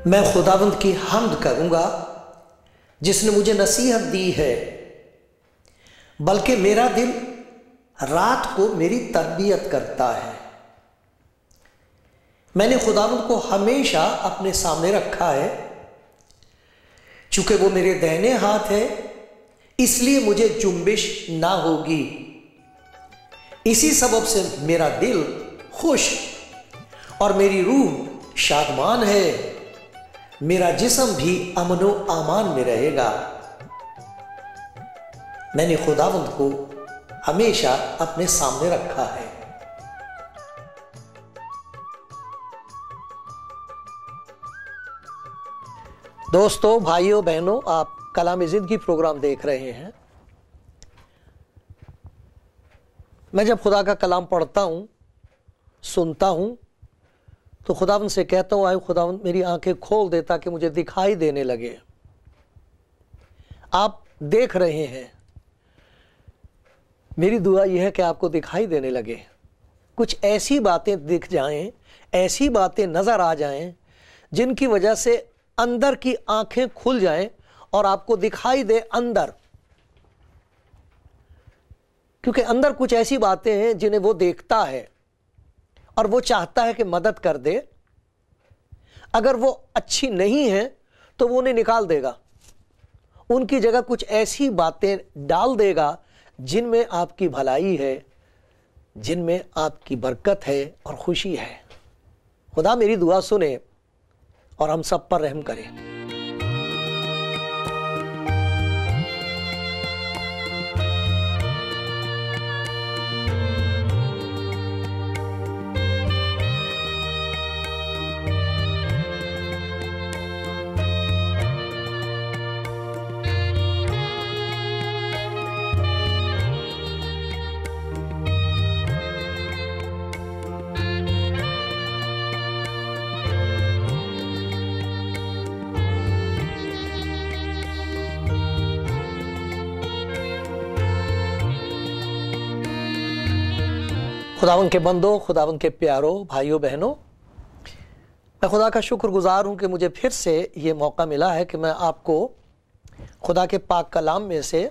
میں خداوند کی حمد کروں گا جس نے مجھے نصیحت دی ہے، بلکہ میرا دل رات کو میری تربیت کرتا ہے۔ میں نے خداوند کو ہمیشہ اپنے سامنے رکھا ہے، چونکہ وہ میرے دائیں ہاتھ ہے، اس لیے مجھے جنبش نہ ہوگی۔ اسی سبب سے میرا دل خوش اور میری روح شادمان ہے، میرا جسم بھی امن و امان میں رہے گا۔ میں نے خداوند کو ہمیشہ اپنے سامنے رکھا ہے۔ دوستو، بھائیو، بہنوں، آپ کلام زندگی پروگرام دیکھ رہے ہیں۔ میں جب خدا کا کلام پڑھتا ہوں، سنتا ہوں، تو خداوند سے کہتا ہوں، آئے خداوند میری آنکھیں کھول دے تاکہ مجھے دکھائی دینے لگے۔ آپ دیکھ رہے ہیں، میری دعا یہ ہے کہ آپ کو دکھائی دینے لگے، کچھ ایسی باتیں دکھ جائیں، ایسی باتیں نظر آ جائیں جن کی وجہ سے اندر کی آنکھیں کھل جائیں اور آپ کو دکھائی دے اندر، کیونکہ اندر کچھ ایسی باتیں ہیں جنہیں وہ دیکھتا ہے اور وہ چاہتا ہے کہ مدد کر دے۔ اگر وہ اچھی نہیں ہیں تو وہ انہیں نکال دے گا، ان کی جگہ کچھ ایسی باتیں ڈال دے گا جن میں آپ کی بھلائی ہے، جن میں آپ کی برکت ہے اور خوشی ہے۔ خدا میری دعا سنے اور ہم سب پر رحم کرے۔ خداوند کے بندو، خداوند کے پیارو، بھائیو بہنوں، میں خدا کا شکر گزار ہوں کہ مجھے پھر سے یہ موقع ملا ہے کہ میں آپ کو خدا کے پاک کلام میں سے،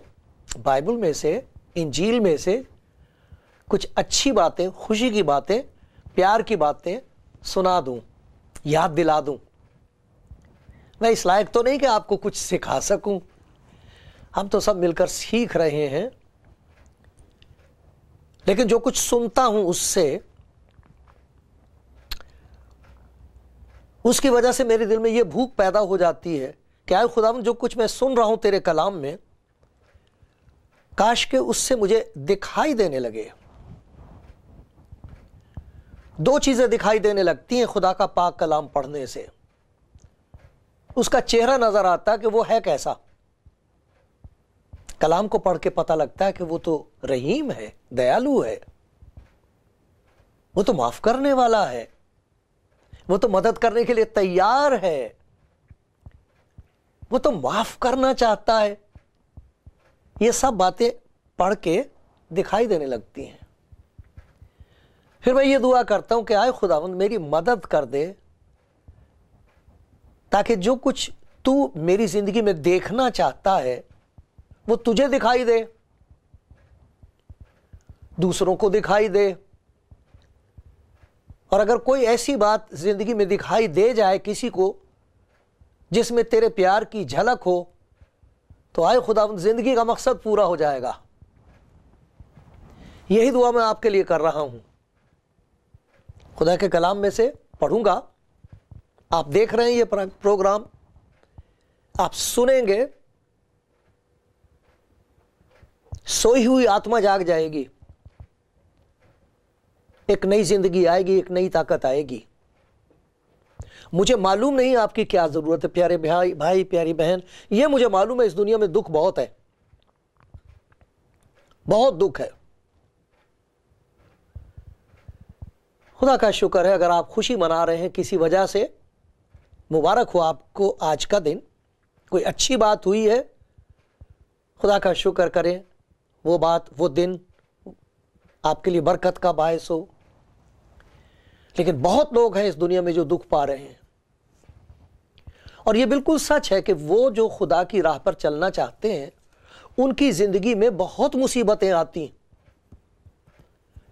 بائبل میں سے، انجیل میں سے کچھ اچھی باتیں، خوشی کی باتیں، پیار کی باتیں سنا دوں، یاد دلا دوں۔ میں اس لائق تو نہیں کہ آپ کو کچھ سکھا سکوں، ہم تو سب مل کر سیکھ رہے ہیں، لیکن جو کچھ سنتا ہوں اس کی وجہ سے میرے دل میں یہ بھوک پیدا ہو جاتی ہے کہ اے خداوند، جو کچھ میں سن رہا ہوں تیرے کلام میں، کاش کہ اس سے مجھے دکھائی دینے لگے۔ دو چیزیں دکھائی دینے لگتی ہیں خدا کا پاک کلام پڑھنے سے۔ اس کا چہرہ نظر آتا ہے کہ وہ ہے کیسا۔ کلام کو پڑھ کے پتہ لگتا ہے کہ وہ تو رحیم ہے، دیالو ہے، وہ تو معاف کرنے والا ہے، وہ تو مدد کرنے کے لیے تیار ہے، وہ تو معاف کرنا چاہتا ہے۔ یہ سب باتیں پڑھ کے دکھائی دینے لگتی ہیں۔ پھر میں یہ دعا کرتا ہوں کہ آئے خداوند میری مدد کر دے، تاکہ جو کچھ تو میری زندگی میں دیکھنا چاہتا ہے وہ تجھے دکھائی دے، دوسروں کو دکھائی دے، اور اگر کوئی ایسی بات زندگی میں دکھائی دے جائے کسی کو جس میں تیرے پیار کی جھلک ہو، تو آئے خداوند زندگی کا مقصد پورا ہو جائے گا۔ یہی دعا میں آپ کے لیے کر رہا ہوں۔ خدا کے کلام میں سے پڑھوں گا، آپ دیکھ رہے ہیں یہ پروگرام، آپ سنیں گے، سوئی ہوئی آتما جاگ جائے گی، ایک نئی زندگی آئے گی، ایک نئی طاقت آئے گی۔ مجھے معلوم نہیں آپ کی کیا ضرورت ہے پیارے بھائی پیاری بہن، یہ مجھے معلوم ہے اس دنیا میں دکھ بہت ہے، بہت دکھ ہے۔ خدا کا شکر ہے اگر آپ خوشی منا رہے ہیں کسی وجہ سے، مبارک ہو آپ کو آج کا دن، کوئی اچھی بات ہوئی ہے، خدا کا شکر کریں، وہ بات وہ دن آپ کے لیے برکت کا باعث ہو۔ لیکن بہت لوگ ہیں اس دنیا میں جو دکھ پا رہے ہیں، اور یہ بالکل سچ ہے کہ وہ جو خدا کی راہ پر چلنا چاہتے ہیں ان کی زندگی میں بہت مصیبتیں آتی ہیں۔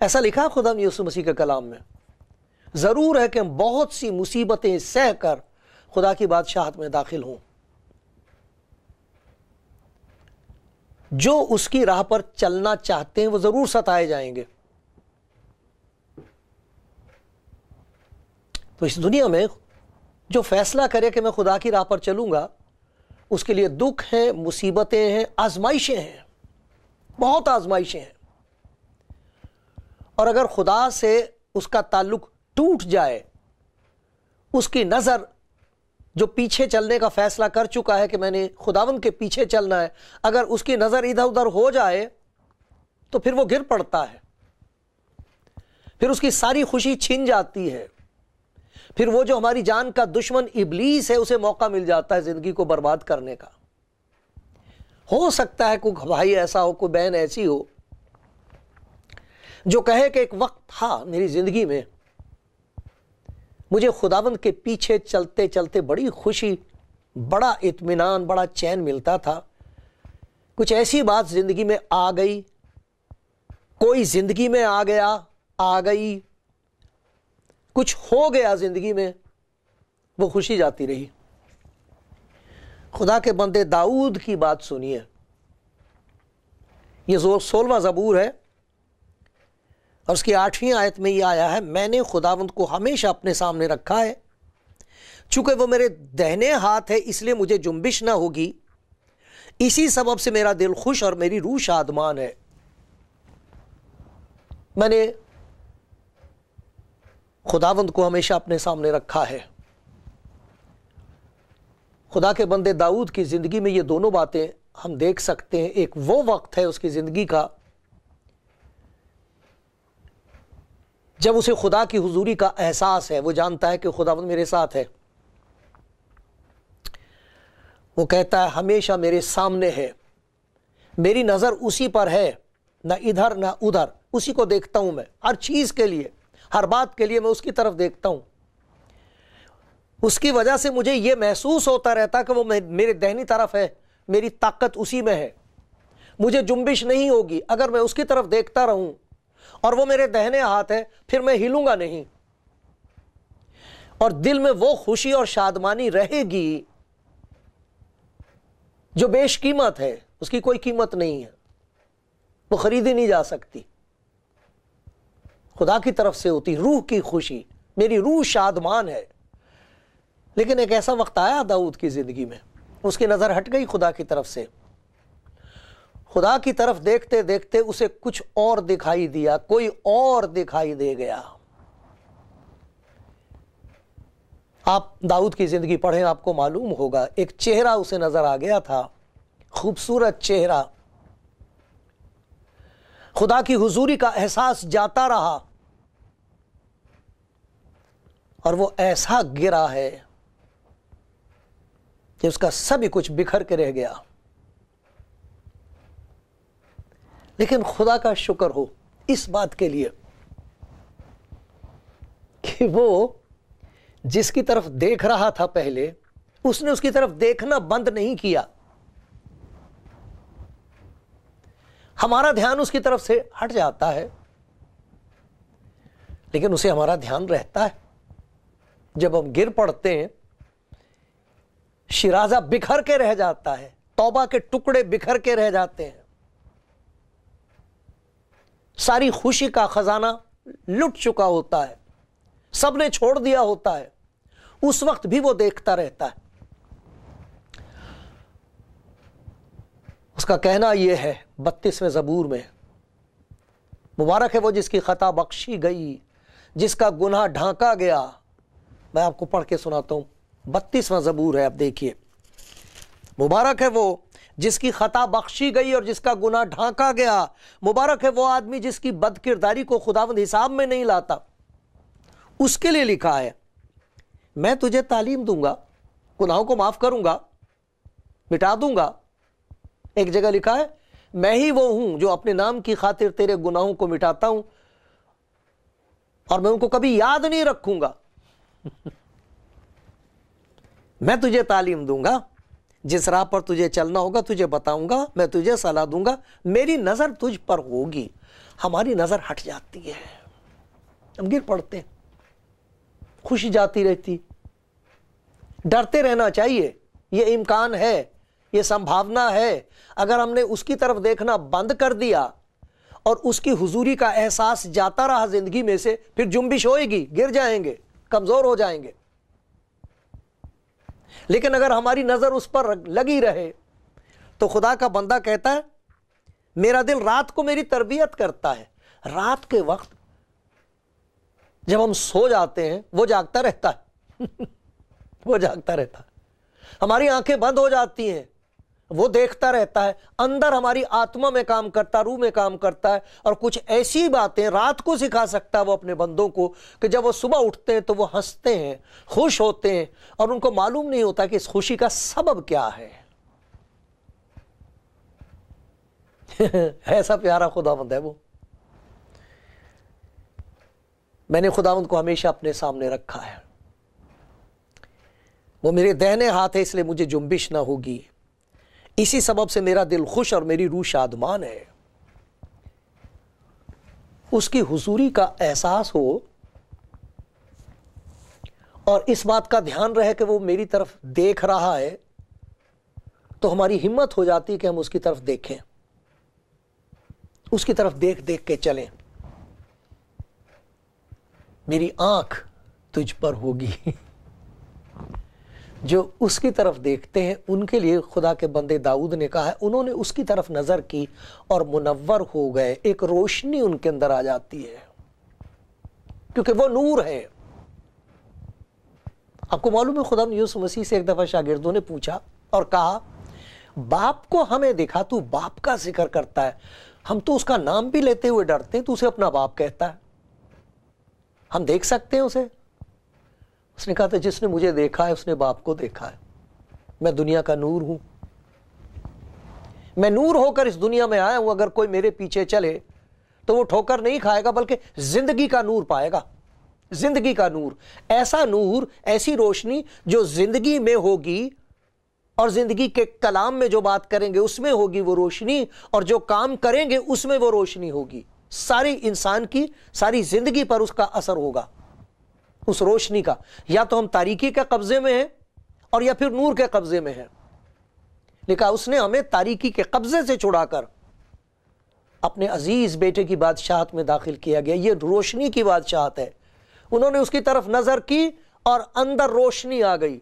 ایسا لکھا ہے خدا یسوع مسیح کے کلام میں، ضرور ہے کہ ہم بہت سی مصیبتیں سہ کر خدا کی بادشاہت میں داخل ہوں۔ جو اس کی راہ پر چلنا چاہتے ہیں وہ ضرور ستائے جائیں گے۔ تو اس دنیا میں جو فیصلہ کرے کہ میں خدا کی راہ پر چلوں گا، اس کے لیے دکھ ہیں، مصیبتیں ہیں، آزمائشیں ہیں، بہت آزمائشیں ہیں۔ اور اگر خدا سے اس کا تعلق ٹوٹ جائے، اس کی نظر جو پیچھے چلنے کا فیصلہ کر چکا ہے کہ میں نے خداوند کے پیچھے چلنا ہے، اگر اس کی نظر ادھر ادھر ہو جائے تو پھر وہ گر پڑتا ہے، پھر اس کی ساری خوشی چھن جاتی ہے، پھر وہ جو ہماری جان کا دشمن ابلیس ہے اسے موقع مل جاتا ہے زندگی کو برباد کرنے کا۔ ہو سکتا ہے کوئی بھائی ایسا ہو، کوئی بہن ایسی ہو جو کہے کہ ایک وقت تھا میری زندگی میں مجھے خداوند کے پیچھے چلتے چلتے بڑی خوشی، بڑا اطمینان، بڑا چین ملتا تھا، کچھ ایسی بات زندگی میں آ گئی، کوئی زندگی میں آ گیا، آ گئی، کچھ ہو گیا زندگی میں، وہ خوشی جاتی رہی۔ خدا کے بندے داؤد کی بات سنیے، یہ 16واں زبور ہے اور اس کی 8ویں آیت میں یہ آیا ہے، میں نے خداوند کو ہمیشہ اپنے سامنے رکھا ہے، چونکہ وہ میرے دہنے ہاتھ ہے اس لیے مجھے جنبش نہ ہوگی، اسی سبب سے میرا دل خوش اور میری روح شادمان ہے۔ میں نے خداوند کو ہمیشہ اپنے سامنے رکھا ہے۔ خدا کے بندے داؤد کی زندگی میں یہ دونوں باتیں ہم دیکھ سکتے ہیں۔ ایک وہ وقت ہے اس کی زندگی کا جب اسے خدا کی حضوری کا احساس ہے، وہ جانتا ہے کہ خداوند میرے ساتھ ہے، وہ کہتا ہے ہمیشہ میرے سامنے ہے، میری نظر اسی پر ہے، نہ ادھر نہ ادھر، اسی کو دیکھتا ہوں میں، ہر چیز کے لیے، ہر بات کے لیے میں اس کی طرف دیکھتا ہوں۔ اس کی وجہ سے مجھے یہ محسوس ہوتا رہتا کہ وہ میرے دہنی طرف ہے، میری طاقت اسی میں ہے، مجھے جنبش نہیں ہوگی اگر میں اس کی طرف دیکھتا رہوں اور وہ میرے دہنے ہاتھ ہے، پھر میں ہلوں گا نہیں، اور دل میں وہ خوشی اور شادمانی رہے گی جو بیش قیمت ہے، اس کی کوئی قیمت نہیں ہے، وہ خریدی نہیں جا سکتی، خدا کی طرف سے ہوتی روح کی خوشی، میری روح شادمان ہے۔ لیکن ایک ایسا وقت آیا داؤد کی زندگی میں، اس کی نظر ہٹ گئی خدا کی طرف سے، خدا کی طرف دیکھتے دیکھتے اسے کچھ اور دکھائی دیا، کوئی اور دکھائی دے گیا۔ آپ داؤد کی زندگی پڑھیں، آپ کو معلوم ہوگا، ایک چہرہ اسے نظر آ گیا تھا، خوبصورت چہرہ، خدا کی حضوری کا احساس جاتا رہا اور وہ ایسا گرا ہے کہ اس کا سبھی کچھ بکھر کے رہ گیا۔ لیکن خدا کا شکر ہو اس بات کے لیے کہ وہ جس کی طرف دیکھ رہا تھا پہلے، اس نے اس کی طرف دیکھنا بند نہیں کیا۔ ہمارا دھیان اس کی طرف سے ہٹ جاتا ہے، لیکن اسے ہمارا دھیان رہتا ہے۔ جب ہم گر پڑتے ہیں، شیرازہ بکھر کے رہ جاتا ہے، توبہ کے ٹکڑے بکھر کے رہ جاتے ہیں، ساری خوشی کا خزانہ لٹ چکا ہوتا ہے، سب نے چھوڑ دیا ہوتا ہے، اس وقت بھی وہ دیکھتا رہتا ہے۔ اس کا کہنا یہ ہے 32ویں زبور میں، مبارک ہے وہ جس کی خطا بخشی گئی، جس کا گناہ ڈھانکا گیا۔ میں آپ کو پڑھ کے سناتا ہوں، 32واں زبور ہے، اب دیکھیے، مبارک ہے وہ جس کی خطا بخشی گئی اور جس کا گناہ ڈھانکا گیا، مبارک ہے وہ آدمی جس کی بد کرداری کو خداوند حساب میں نہیں لاتا۔ اس کے لیے لکھا ہے میں تجھے تعلیم دوں گا، گناہوں کو معاف کروں گا، مٹا دوں گا۔ ایک جگہ لکھا ہے میں ہی وہ ہوں جو اپنے نام کی خاطر تیرے گناہوں کو مٹاتا ہوں اور میں ان کو کبھی یاد نہیں رکھوں گا۔ میں تجھے تعلیم دوں گا، جس راہ پر تجھے چلنا ہوگا تجھے بتاؤں گا، میں تجھے صلاح دوں گا، میری نظر تجھ پر ہوگی۔ ہماری نظر ہٹ جاتی ہے، ہم گر پڑتے ہیں، خوشی جاتی رہتی۔ ڈرتے رہنا چاہیے، یہ امکان ہے، یہ سمبھاونا ہے۔ اگر ہم نے اس کی طرف دیکھنا بند کر دیا اور اس کی حضوری کا احساس جاتا رہا زندگی میں سے، پھر جنبش ہوئے گی، گر جائیں گے، کمزور ہو جائیں گے۔ لیکن اگر ہماری نظر اس پر لگی رہے تو خدا کا بندہ کہتا ہے میرا دل رات کو میری تربیت کرتا ہے۔ رات کے وقت جب ہم سو جاتے ہیں وہ جاگتا رہتا ہے وہ جاگتا رہتا ہے، ہماری آنکھیں بند ہو جاتی ہیں، وہ دیکھتا رہتا ہے، اندر ہماری آتما میں کام کرتا، روح میں کام کرتا ہے، اور کچھ ایسی باتیں رات کو سکھا سکتا ہے وہ اپنے بندوں کو کہ جب وہ صبح اٹھتے ہیں تو وہ ہنستے ہیں، خوش ہوتے ہیں، اور ان کو معلوم نہیں ہوتا کہ اس خوشی کا سبب کیا ہے۔ ایسا پیارا خداوند ہے وہ۔ میں نے خداوند کو ہمیشہ اپنے سامنے رکھا ہے، وہ میرے دہنے ہاتھ ہے، اس لیے مجھے جنبش نہ ہوگی۔ اسی سبب سے میرا دل خوش اور میری روح شادمان ہے۔ اس کی حضوری کا احساس ہو اور اس بات کا دھیان رہے کہ وہ میری طرف دیکھ رہا ہے، تو ہماری ہمت ہو جاتی ہے کہ ہم اس کی طرف دیکھیں، اس کی طرف دیکھ دیکھ کے چلیں۔ میری آنکھ تجھ پر ہوگی۔ جو اس کی طرف دیکھتے ہیں ان کے لیے خدا کے بندے داؤد نے کہا ہے انہوں نے اس کی طرف نظر کی اور منور ہو گئے، ایک روشنی ان کے اندر آ جاتی ہے کیونکہ وہ نور ہے۔ آپ کو معلوم ہے خدا یسوع مسیح سے ایک دفعہ شاگردوں نے پوچھا اور کہا باپ کو ہمیں دکھا، تو باپ کا ذکر کرتا ہے، ہم تو اس کا نام بھی لیتے ہوئے ڈرتے ہیں، تو اسے اپنا باپ کہتا ہے، ہم دیکھ سکتے ہیں اسے؟ اس نے کہا تھا جس نے مجھے دیکھا ہے اس نے باپ کو دیکھا ہے، میں دنیا کا نور ہوں، میں نور ہو کر اس دنیا میں آیا ہوں، اگر کوئی میرے پیچھے چلے تو وہ ٹھوکر نہیں کھائے گا بلکہ زندگی کا نور پائے گا۔ زندگی کا نور، ایسا نور، ایسی روشنی جو زندگی میں ہوگی اور زندگی کے کلام میں جو بات کریں گے اس میں ہوگی وہ روشنی، اور جو کام کریں گے اس میں وہ روشنی ہوگی، ساری انسان کی ساری زندگی پر اس کا اثر ہوگا، اس روشنی کا۔ یا تو ہم تاریکی کے قبضے میں ہیں اور یا پھر نور کے قبضے میں ہیں۔ لکھا اس نے ہمیں تاریکی کے قبضے سے چھڑا کر اپنے عزیز بیٹے کی بادشاہت میں داخل کیا گیا۔ یہ روشنی کی بادشاہت ہے۔ انہوں نے اس کی طرف نظر کی اور اندر روشنی آ گئی۔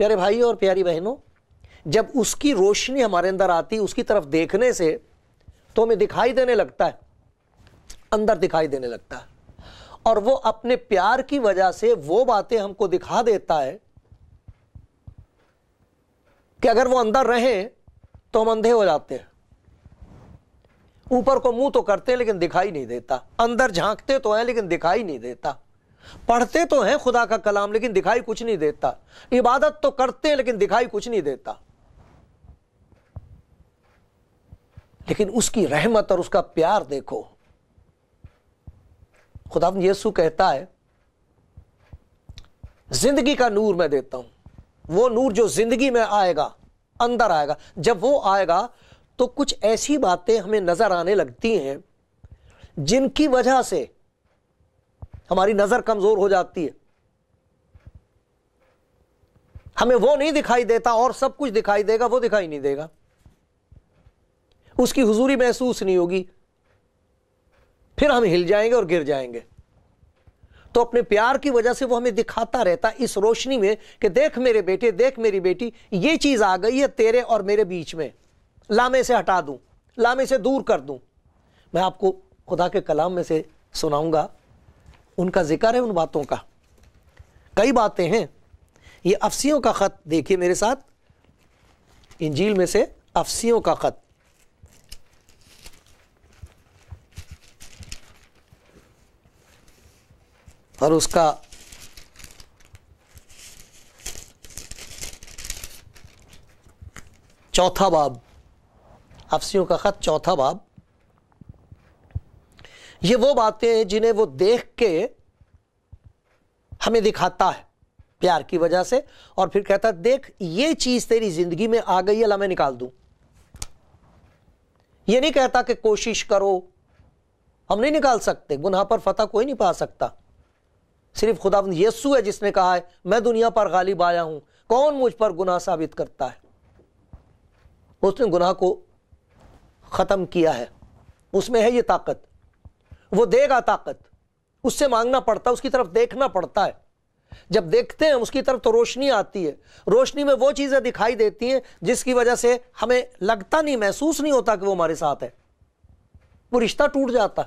پیارے بھائی اور پیاری بہنوں، جب اس کی روشنی ہمارے اندر آتی اس کی طرف دیکھنے سے تو ہمیں دکھائی دینے لگتا ہے، اندر دکھائی دینے لگتا ہے، اور وہ اپنے پیار کی وجہ سے وہ باتیں ہم کو دکھا دیتا ہے کہ اگر وہ اندر رہیں تو ہم اندھے ہو جاتے ہیں۔ اوپر کو منہ تو کرتے ہیں لیکن دکھائی نہیں دیتا، اندر جھانکتے تو ہیں لیکن دکھائی نہیں دیتا، پڑھتے تو ہیں خدا کا کلام لیکن دکھائی کچھ نہیں دیتا، عبادت تو کرتے ہیں لیکن دکھائی کچھ نہیں دیتا۔ لیکن اس کی رحمت اور اس کا پیار دیکھو۔ خدا یسوع کہتا ہے زندگی کا نور میں دیتا ہوں، وہ نور جو زندگی میں آئے گا، اندر آئے گا۔ جب وہ آئے گا تو کچھ ایسی باتیں ہمیں نظر آنے لگتی ہیں جن کی وجہ سے ہماری نظر کمزور ہو جاتی ہے، ہمیں وہ نہیں دکھائی دیتا اور سب کچھ دکھائی دے گا، وہ دکھائی نہیں دے گا، اس کی حضوری محسوس نہیں ہوگی، پھر ہم ہل جائیں گے اور گر جائیں گے۔ تو اپنے پیار کی وجہ سے وہ ہمیں دکھاتا رہتا اس روشنی میں کہ دیکھ میرے بیٹے، دیکھ میری بیٹی، یہ چیز آ گئی ہے تیرے اور میرے بیچ میں، لامے سے ہٹا دوں، لامے سے دور کر دوں۔ میں آپ کو خدا کے کلام میں سے سناؤں گا، ان کا ذکر ہے ان باتوں کا۔ کئی باتیں ہیں. یہ افسیوں کا خط دیکھیے میرے ساتھ، انجیل میں سے افسیوں کا خط، اور اس کا چوتھا باب، افسیوں کا خط چوتھا باب. یہ وہ باتیں ہیں جنہیں وہ دیکھ کے ہمیں دکھاتا ہے پیار کی وجہ سے، اور پھر کہتا ہے دیکھ یہ چیز تیری زندگی میں آ گئی ہے، لا میں نکال دوں. یہ نہیں کہتا کہ کوشش کرو، ہم نہیں نکال سکتے، گناہ پر فتح کوئی نہیں پا سکتا. صرف خداوند یسوع ہے جس نے کہا ہے میں دنیا پر غالب آیا ہوں، کون مجھ پر گناہ ثابت کرتا ہے. اس نے گناہ کو ختم کیا ہے، اس میں ہے یہ طاقت. وہ دے گا طاقت، اس سے مانگنا پڑتا ہے، اس کی طرف دیکھنا پڑتا ہے. جب دیکھتے ہیں اس کی طرف تو روشنی آتی ہے، روشنی میں وہ چیزیں دکھائی دیتی ہیں جس کی وجہ سے ہمیں لگتا نہیں، محسوس نہیں ہوتا کہ وہ ہمارے ساتھ ہے، وہ رشتہ ٹوٹ جاتا.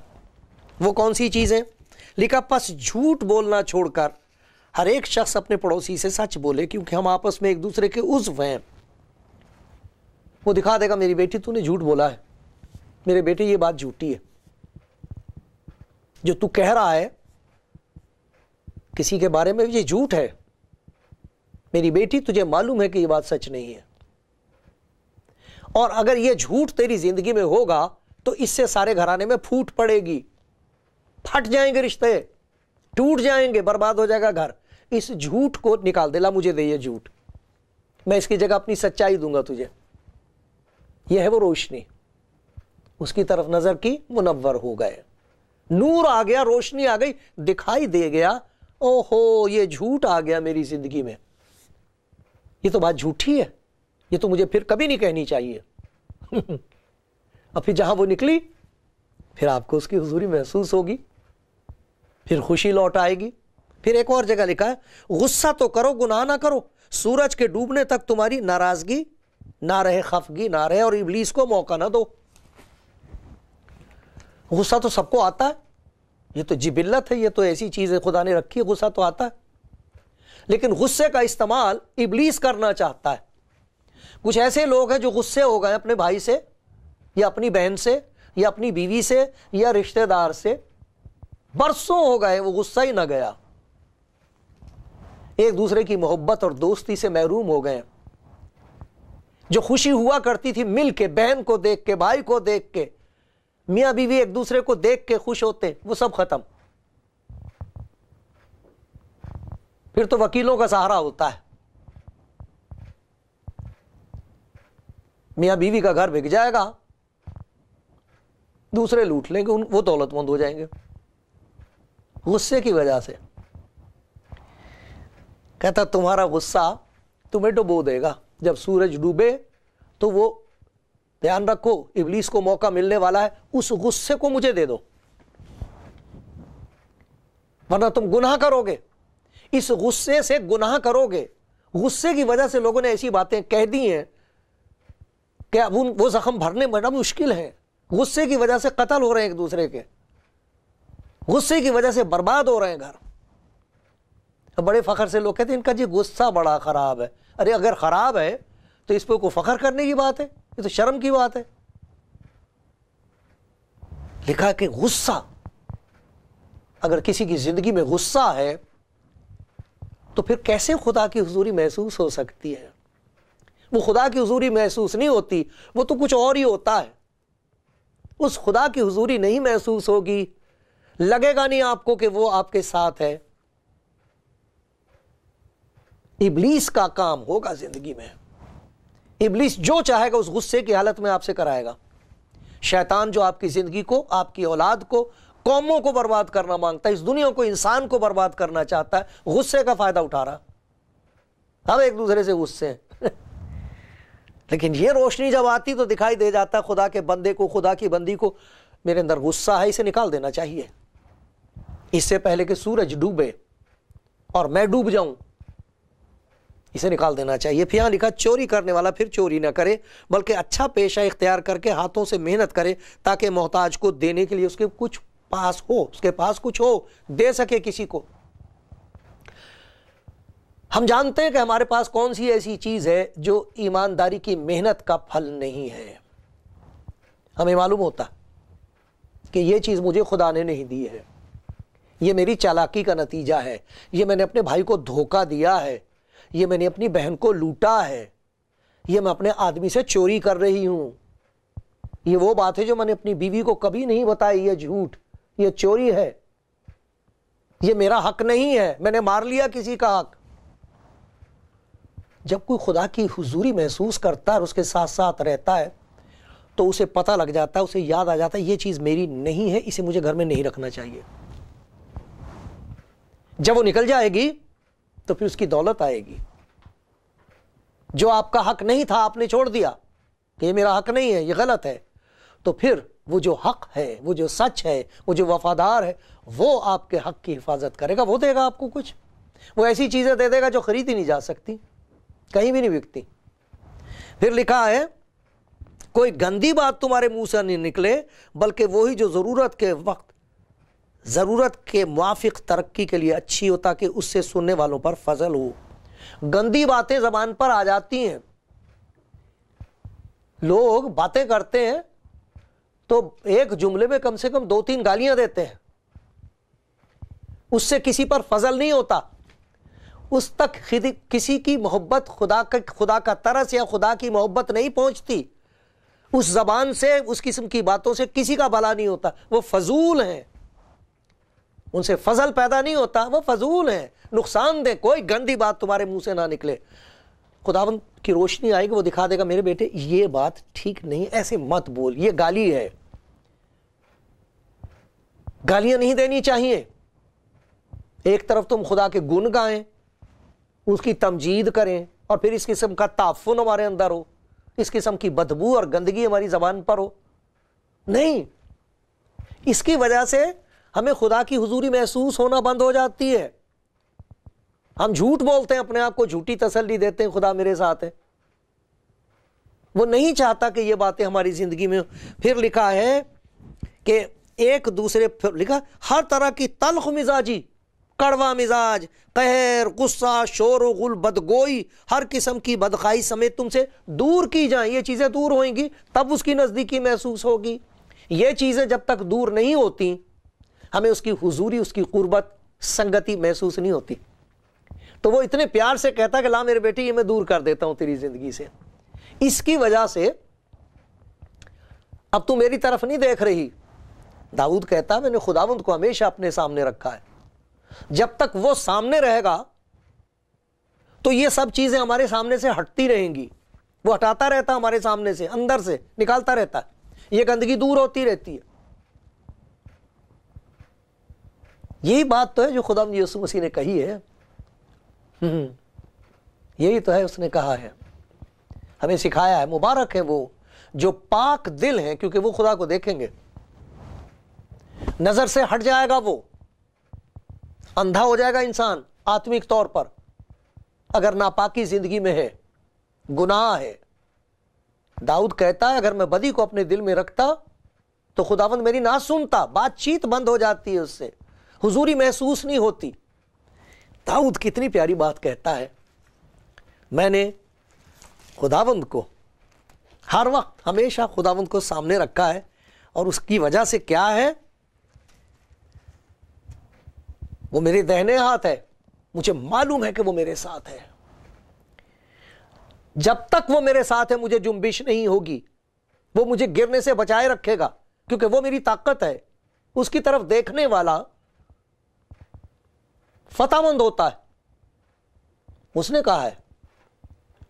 وہ کون سی چیزیں؟ لکھا پس جھوٹ بولنا چھوڑ کر ہر ایک شخص اپنے پڑوسی سے سچ بولے، کیونکہ ہم آپس میں ایک دوسرے کے عضو ہیں. وہ دکھا دے گا میری بیٹی تو نے جھوٹ بولا ہے، میرے بیٹے یہ بات جھوٹی ہے، جو تو کہہ رہا ہے کسی کے بارے میں یہ جھوٹ ہے، میری بیٹی تجھے معلوم ہے کہ یہ بات سچ نہیں ہے. اور اگر یہ جھوٹ تیری زندگی میں ہوگا تو اس سے سارے گھرانے میں پھوٹ پڑے گی، پھٹ جائیں گے رشتے، ٹوٹ جائیں گے، برباد ہو جائے گا گھر. اس جھوٹ کو نکال دے، لا مجھے دے یہ جھوٹ، میں اس کی جگہ اپنی سچائی دوں گا تجھے. یہ ہے وہ روشنی، اس کی طرف نظر کی، منور ہو گئے، نور آ گیا، روشنی آ گئی، دکھائی دے گیا، اوہو یہ جھوٹ آ گیا میری زندگی میں، یہ تو بات جھوٹی ہے، یہ تو مجھے پھر کبھی نہیں کہنی چاہیے. اور پھر جہاں وہ نکلی پھر آپ کو اس کی حضوری محسوس ہوگی، پھر خوشی لوٹ آئے گی. پھر ایک اور جگہ لکھا ہے غصہ تو کرو گناہ نہ کرو، سورج کے ڈوبنے تک تمہاری ناراضگی نہ رہے، خفگی نہ رہے، اور ابلیس کو موقع نہ دو. غصہ تو سب کو آتا ہے، یہ تو جبلت ہے، یہ تو ایسی چیز ہے خدا نے رکھی ہے، غصہ تو آتا ہے. لیکن غصے کا استعمال ابلیس کرنا چاہتا ہے. کچھ ایسے لوگ ہیں جو غصے ہو گئے اپنے بھائی سے یا اپنی بہن سے یا اپنی بیوی سے یا رشتہ دار سے، برسوں ہو گئے وہ غصہ ہی نہ گیا، ایک دوسرے کی محبت اور دوستی سے محروم ہو گئے. جو خوشی ہوا کرتی تھی مل کے، بہن کو دیکھ کے، بھائی کو دیکھ کے، میاں بیوی ایک دوسرے کو دیکھ کے خوش ہوتے، وہ سب ختم. پھر تو وکیلوں کا سہارا ہوتا ہے، میاں بیوی کا گھر بک جائے گا، دوسرے لوٹ لیں گے، وہ دولت مند ہو جائیں گے غصے کی وجہ سے. کہتا تمہارا غصہ تمہیں ڈبو دے گا، جب سورج ڈوبے تو وہ دھیان رکھو ابلیس کو موقع ملنے والا ہے، اس غصے کو مجھے دے دو ورنہ تم گناہ کرو گے. اس غصے سے گناہ کرو گے. غصے کی وجہ سے لوگوں نے ایسی باتیں کہہ دی ہیں کہ اب وہ زخم بھرنے بڑا مشکل ہے. غصے کی وجہ سے قتل ہو رہے ہیں ایک دوسرے کے، غصے کی وجہ سے برباد ہو رہے ہیں گھر. بڑے فخر سے لوگ کہتے ہیں ان کا جی غصہ بڑا خراب ہے. ارے اگر خراب ہے تو اس پہ کوئی فخر کرنے کی بات ہے؟ یہ تو شرم کی بات ہے. لکھا کہ غصہ، اگر کسی کی زندگی میں غصہ ہے تو پھر کیسے خدا کی حضوری محسوس ہو سکتی ہے؟ وہ خدا کی حضوری محسوس نہیں ہوتی، وہ تو کچھ اور ہی ہوتا ہے. اس خدا کی حضوری نہیں محسوس ہوگی، لگے گا نہیں آپ کو کہ وہ آپ کے ساتھ ہے. ابلیس کا کام ہوگا زندگی میں. ابلیس جو چاہے گا اس غصے کی حالت میں آپ سے کرائے گا. شیطان جو آپ کی زندگی کو، آپ کی اولاد کو، قوموں کو برباد کرنا مانگتا ہے، اس دنیا کو، انسان کو برباد کرنا چاہتا ہے، غصے کا فائدہ اٹھا رہا. ہم ایک دوسرے سے غصے ہیں لیکن یہ روشنی جب آتی تو دکھائی دے جاتا ہے خدا کے بندے کو، خدا کی بندی کو، میرے اندر غصہ ہے، اسے نکال دینا چاہیے اس سے پہلے کہ سورج ڈوبے اور میں ڈوب جاؤں. اسے نکال دینا چاہیے. پھر یہاں لکھا چوری کرنے والا پھر چوری نہ کرے بلکہ اچھا پیشہ اختیار کر کے ہاتھوں سے محنت کرے تاکہ محتاج کو دینے کے لیے اس کے کچھ پاس ہو، اس کے پاس کچھ ہو، دے سکے کسی کو. ہم جانتے ہیں کہ ہمارے پاس کون سی ایسی چیز ہے جو ایمانداری کی محنت کا پھل نہیں ہے. ہمیں معلوم ہوتا کہ یہ چیز مجھے خدا نے نہیں دی ہے, یہ میری چالاکی کا نتیجہ ہے, یہ میں نے اپنے بھائی کو دھوکہ دیا ہے, یہ میں نے اپنی بہن کو لوٹا ہے, یہ میں اپنے آدمی سے چوری کر رہی ہوں, یہ وہ بات ہے جو میں نے اپنی بیوی کو کبھی نہیں بتائی, یہ جھوٹ, یہ چوری ہے, یہ میرا حق نہیں ہے, میں نے مار لیا کسی کا حق. جب کوئی خدا کی حضوری محسوس کرتا ہے اور اس کے ساتھ ساتھ رہتا ہے تو اسے پتہ لگ جاتا ہے, اسے یاد آ جاتا ہے یہ چیز میری نہیں ہے, اسے مجھے گھر میں نہیں رکھنا چاہیے. جب وہ نکل جائے گی تو پھر اس کی دولت آئے گی. جو آپ کا حق نہیں تھا آپ نے چھوڑ دیا کہ یہ میرا حق نہیں ہے, یہ غلط ہے, تو پھر وہ جو حق ہے, وہ جو سچ ہے, وہ جو وفادار ہے, وہ آپ کے حق کی حفاظت کرے گا. وہ دے گا آپ کو کچھ, وہ ایسی چیزیں دے دے گا جو خریدی نہیں جا سکتی, کہیں بھی نہیں بکتی. پھر لکھا ہے کوئی گندی بات تمہارے منہ سے نہیں نکلے بلکہ وہی جو ضرورت کے وقت ضرورت کے موافق ترقی کے لیے اچھی ہو تاکہ اس سے سننے والوں پر فضل ہو. گندی باتیں زبان پر آ جاتی ہیں, لوگ باتیں کرتے ہیں تو ایک جملے میں کم سے کم 2-3 گالیاں دیتے ہیں, اس سے کسی پر فضل نہیں ہوتا, اس تک کسی کی محبت خدا کا ترس یا خدا کی محبت نہیں پہنچتی. اس زبان سے, اس قسم کی باتوں سے کسی کا بھلا نہیں ہوتا, وہ فضول ہیں, ان سے فضل پیدا نہیں ہوتا, وہ فضول ہیں, نقصان دہ. کوئی گندی بات تمہارے منہ سے نہ نکلے. خداوند کی روشنی آئے گی, وہ دکھا دے گا میرے بیٹے یہ بات ٹھیک نہیں, ایسے مت بول, یہ گالی ہے. گالیاں نہیں دینی چاہیے. ایک طرف تم خدا کے گن گائیں, اس کی تمجید کریں, اور پھر اس قسم کا تعفن ہمارے اندر ہو, اس قسم کی بدبو اور گندگی ہماری زبان پر ہو. نہیں, اس کی وجہ سے ہمیں خدا کی حضوری محسوس ہونا بند ہو جاتی ہے. ہم جھوٹ بولتے ہیں, اپنے آپ کو جھوٹی تسلی دیتے ہیں, خدا میرے ساتھ ہے. وہ نہیں چاہتا کہ یہ باتیں ہماری زندگی میں. پھر لکھا ہے کہ ایک دوسرے, پھر لکھا ہر طرح کی تلخ مزاجی, کڑوا مزاج, قہر, غصہ, شور و غل, بدگوئی, ہر قسم کی بدخائی سمیت تم سے دور کی جائیں. یہ چیزیں دور ہوئیں گی تب اس کی نزدیکی محسوس ہوگی. یہ چیزیں جب تک دور نہیں ہوتی ہمیں اس کی حضوری, اس کی قربت, سنگتی محسوس نہیں ہوتی. تو وہ اتنے پیار سے کہتا کہ لا میرے بیٹے یہ میں دور کر دیتا ہوں تیری زندگی سے. اس کی وجہ سے اب تو میری طرف نہیں دیکھ رہی. داؤد کہتا میں نے خداوند کو ہمیشہ اپنے سامنے رکھا ہے. جب تک وہ سامنے رہے گا تو یہ سب چیزیں ہمارے سامنے سے ہٹتی رہیں گی. وہ ہٹاتا رہتا ہمارے سامنے سے, اندر سے نکالتا رہتا ہے. یہ گندگی دور ہوتی رہتی ہے. یہی بات تو ہے جو خداوند یسوع مسیح نے کہی ہے. یہی تو ہے اس نے کہا ہے, ہمیں سکھایا ہے. مبارک ہے وہ جو پاک دل ہیں کیونکہ وہ خدا کو دیکھیں گے. نظر سے ہٹ جائے گا, وہ اندھا ہو جائے گا انسان آتمک طور پر اگر ناپاکی زندگی میں ہے, گناہ ہے. داؤد کہتا ہے اگر میں بدی کو اپنے دل میں رکھتا تو خداوند میری نہ سنتا. بات چیت بند ہو جاتی ہے, اس سے حضوری محسوس نہیں ہوتی. داؤد کتنی پیاری بات کہتا ہے, میں نے خداوند کو ہر وقت ہمیشہ خداوند کو سامنے رکھا ہے. اور اس کی وجہ سے کیا ہے, وہ میرے دہنے ہاتھ ہے, مجھے معلوم ہے کہ وہ میرے ساتھ ہے. جب تک وہ میرے ساتھ ہے مجھے جنبش نہیں ہوگی. وہ مجھے گرنے سے بچائے رکھے گا کیونکہ وہ میری طاقت ہے. اس کی طرف دیکھنے والا فتح مند ہوتا ہے. اس نے کہا ہے,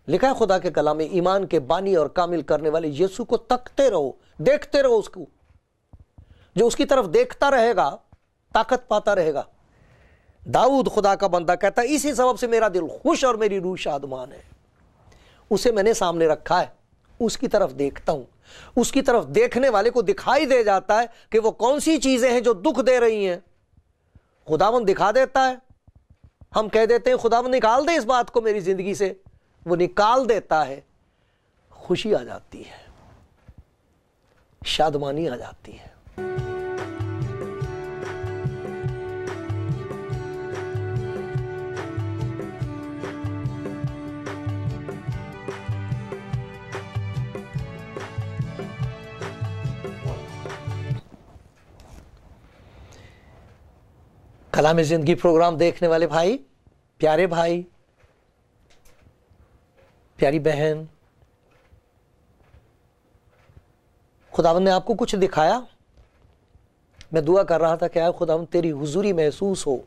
لکھا ہے خدا کے کلام میں, ایمان کے بانی اور کامل کرنے والے یسوع کو تکتے رہو, دیکھتے رہو اس کو. جو اس کی طرف دیکھتا رہے گا طاقت پاتا رہے گا. داؤد خدا کا بندہ کہتا ہے اسی سبب سے میرا دل خوش اور میری روح شادمان ہے. اسے میں نے سامنے رکھا ہے, اس کی طرف دیکھتا ہوں. اس کی طرف دیکھنے والے کو دکھائی دے جاتا ہے کہ وہ کون سی چیزیں ہیں جو دکھ دے رہی ہیں. خداوند دکھا دیتا ہے, ہم کہہ دیتے ہیں خداوند نکال دے اس بات کو میری زندگی سے. وہ نکال دیتا ہے, خوشی آ جاتی ہے, شادمانی آ جاتی ہے. کلام زندگی پروگرام دیکھنے والے بھائی، پیاری بہن، خداوند نے آپ کو کچھ دکھایا؟ میں دعا کر رہا تھا کہ اے خداوند تیری حضوری محسوس ہو،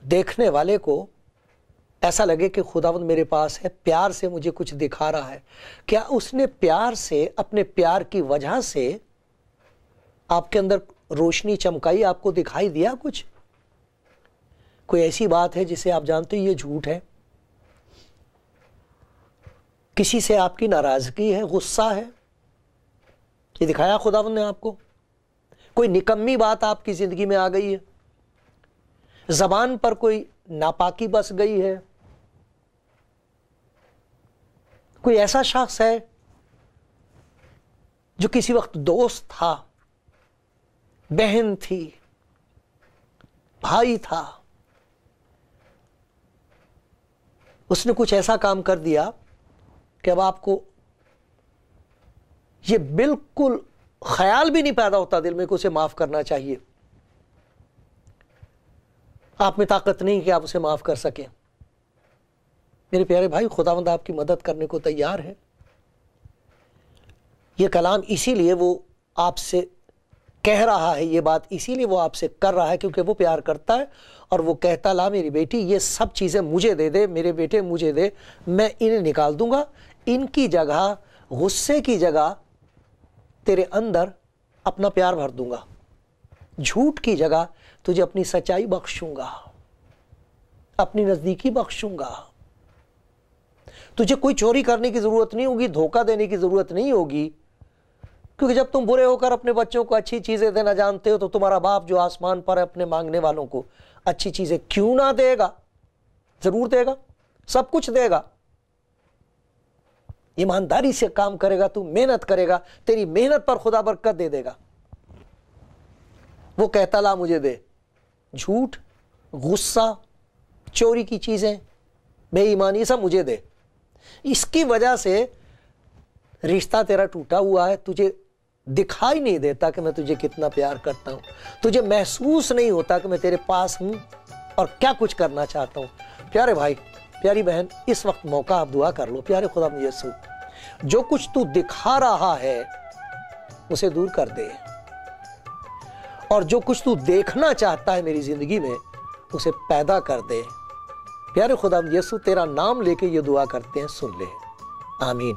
دیکھنے والے کو ایسا لگے کہ خداوند میرے پاس ہے، پیار سے مجھے کچھ دکھا رہا ہے۔ کیا اس نے پیار سے، اپنے پیار کی وجہ سے آپ کے اندر روشنی چمکائی، آپ کو دکھائی دیا کچھ؟ کوئی ایسی بات ہے جسے آپ جانتے ہیں یہ جھوٹ ہے؟ کسی سے آپ کی ناراضگی ہے، غصہ ہے، یہ دکھایا خداوند نے آپ کو؟ کوئی نکمی بات آپ کی زندگی میں آ گئی ہے، زبان پر کوئی ناپاکی بس گئی ہے، کوئی ایسا شخص ہے جو کسی وقت دوست تھا، بہن تھی، بھائی تھا، اس نے کچھ ایسا کام کر دیا کہ اب آپ کو یہ بالکل خیال بھی نہیں پیدا ہوتا دل میں کہ اسے معاف کرنا چاہیے، آپ میں طاقت نہیں کہ آپ اسے معاف کر سکیں؟ میرے پیارے بھائی، خداوند آپ کی مدد کرنے کو تیار ہے۔ یہ کلام اسی لیے وہ آپ سے کہہ رہا ہے، یہ بات اسی لیے وہ آپ سے کر رہا ہے کیونکہ وہ پیار کرتا ہے، اور وہ کہتا لا میری بیٹی یہ سب چیزیں مجھے دے دے، میرے بیٹے مجھے دے، میں انہیں نکال دوں گا، ان کی جگہ، غصے کی جگہ تیرے اندر اپنا پیار بھر دوں گا، جھوٹ کی جگہ تجھے اپنی سچائی بخشوں گا، اپنی نزدیکی بخشوں گا، تجھے کوئی چوری کرنے کی ضرورت نہیں ہوگی، دھوکہ دینے کی ضرورت نہیں ہوگی، کیونکہ جب تم برے ہو کر اپنے بچوں کو اچھی چیزیں دینا جانتے ہو تو تمہارا باپ جو آسمان پر ہے اپنے مانگنے والوں کو اچھی چیزیں کیوں نہ دے گا؟ ضرور دے گا، سب کچھ دے گا۔ ایمانداری سے کام کرے گا، تو محنت کرے گا، تیری محنت پر خدا برکت دے دے گا۔ وہ کہتا لا مجھے دے، جھوٹ، غصہ، چوری کی چیزیں، بے ایمانی، یہ سب مجھے دے۔ اس کی وجہ سے رشتہ تیرا ٹوٹا ہوا ہے، تجھے دکھائی نہیں دیتا کہ میں تجھے کتنا پیار کرتا ہوں، تجھے محسوس نہیں ہوتا کہ میں تیرے پاس ہوں اور کیا کچھ کرنا چاہتا ہوں۔ پیارے بھائی، پیاری بہن، اس وقت موقع آپ دعا کر لو، پیارے خدا یسوع، جو کچھ تو دکھا رہا ہے اسے دور کر دے، اور جو کچھ تو دیکھنا چاہتا ہے میری زندگی میں اسے پیدا کر دے۔ پیارے خدا یسوع، تیرا نام لے کے یہ دعا کرتے ہیں، سن لے، آمین۔